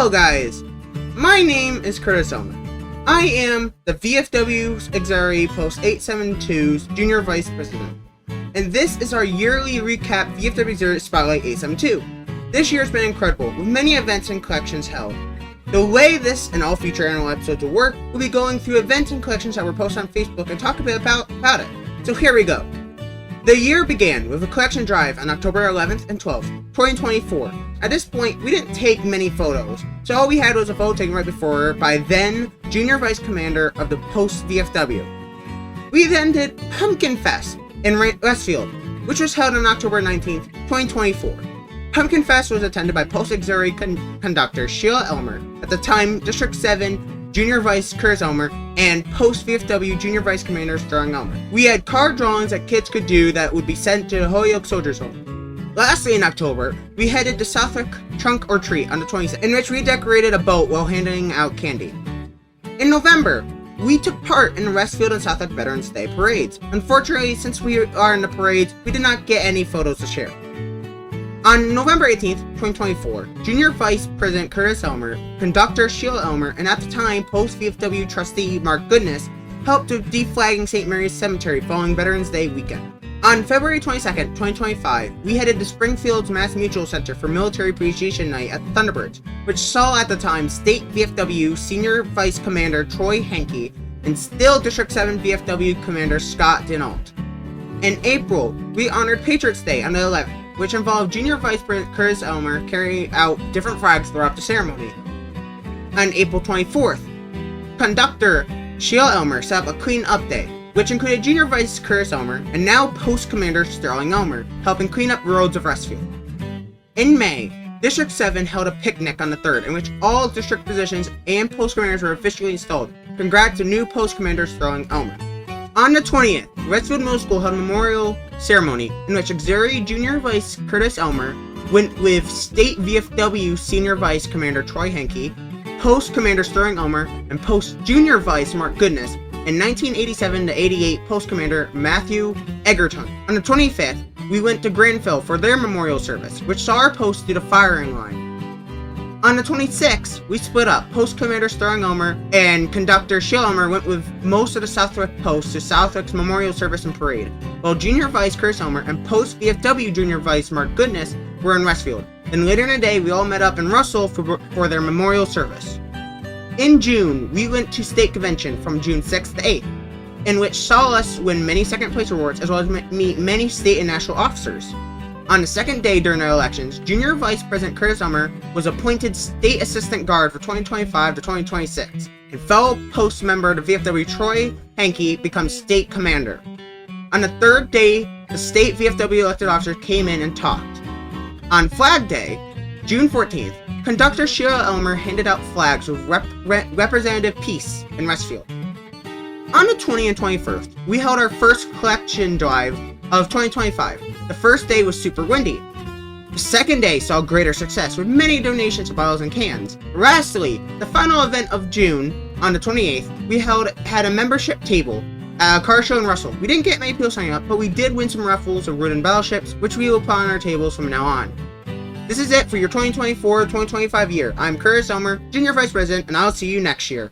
Hello guys, my name is Curtis Elmer. I am the VFW Auxiliary Post 872's Junior Vice President, and this is our yearly recap VFW Auxiliary Spotlight 872. This year has been incredible, with many events and collections held. The way this and all future annual episodes will work, we'll be going through events and collections that were posted on Facebook and talk a bit about it. So here we go. The year began with a collection drive on October 11th and 12th, 2024. At this point, we didn't take many photos, so all we had was a photo taken right before by then Junior Vice Commander of the Post VFW. We then did Pumpkin Fest in Westfield, which was held on October 19th, 2024. Pumpkin Fest was attended by Post Auxiliary Conductor Sheila Elmer, at the time District 7 Junior Vice Curtis Elmer, and Post VFW Junior Vice Commander Sterling Elmer. We had card drawings that kids could do that would be sent to the Holyoke Soldiers Home. Lastly, in October, we headed to Southwick Trunk or Treat on the 26th, in which we decorated a boat while handing out candy. In November, we took part in the Westfield and Southwick Veterans Day parades. Unfortunately, since we are in the parades, we did not get any photos to share. On November 18th, 2024, Junior Vice President Curtis Elmer, Conductor Sheila Elmer, and at the time Post VFW Trustee Mark Goodness helped with deflagging St. Mary's Cemetery following Veterans Day weekend. On February 22nd, 2025, we headed to Springfield's Mass Mutual Center for Military Appreciation Night at the Thunderbirds, which saw at the time State VFW Senior Vice Commander Troy Henke and still District 7 VFW Commander Scott Denault. In April, we honored Patriots Day on the 11th, which involved Junior Vice President Curtis Elmer carrying out different flags throughout the ceremony. On April 24th, Conductor Sheila Elmer set up a clean up day, which included Junior Vice Curtis Elmer and now Post Commander Sterling Elmer helping clean up the roads of Westfield. In May, District 7 held a picnic on the 3rd in which all district positions and post commanders were officially installed. Congrats to new Post Commander Sterling Elmer. On the 20th, Westfield Middle School held a memorial ceremony in which Auxiliary Junior Vice Curtis Elmer went with State VFW Senior Vice Commander Troy Henke, Post Commander Sterling Elmer, and Post Junior Vice Mark Goodness, and 1987 to 88 Post Commander Matthew Egerton. On the 25th, we went to Granville for their memorial service, which saw our post do the firing line. On the 26th, we split up. Post Commander Sterling Elmer and Conductor Sheila Elmer went with most of the Southwick Post to Southwick's memorial service and parade, while Junior Vice Curtis Elmer and Post VFW Junior Vice Mark Goodness were in Westfield. Then later in the day, we all met up in Russell for their memorial service. In June, we went to State Convention from June 6th to 8th, in which saw us win many second place awards as well as meet many state and national officers. On the second day during the elections, Junior Vice President Curtis Elmer was appointed State Assistant Guard for 2025 to 2026, and fellow post member of the VFW Troy Henke becomes State Commander. On the third day, the State VFW elected officers came in and talked. On Flag Day, June 14th, Conductor Sheila Elmer handed out flags with Representative Peace in Westfield. On the 20th and 21st, we held our first collection drive of 2025. The first day was super windy. The second day saw greater success with many donations of bottles and cans. Lastly, the final event of June, on the 28th, we had a membership table at a car show in Russell. We didn't get many people signing up, but we did win some raffles of wooden battleships, which we will put on our tables from now on. This is it for your 2024-2025 year. I'm Curtis Elmer, Junior Vice President, and I'll see you next year.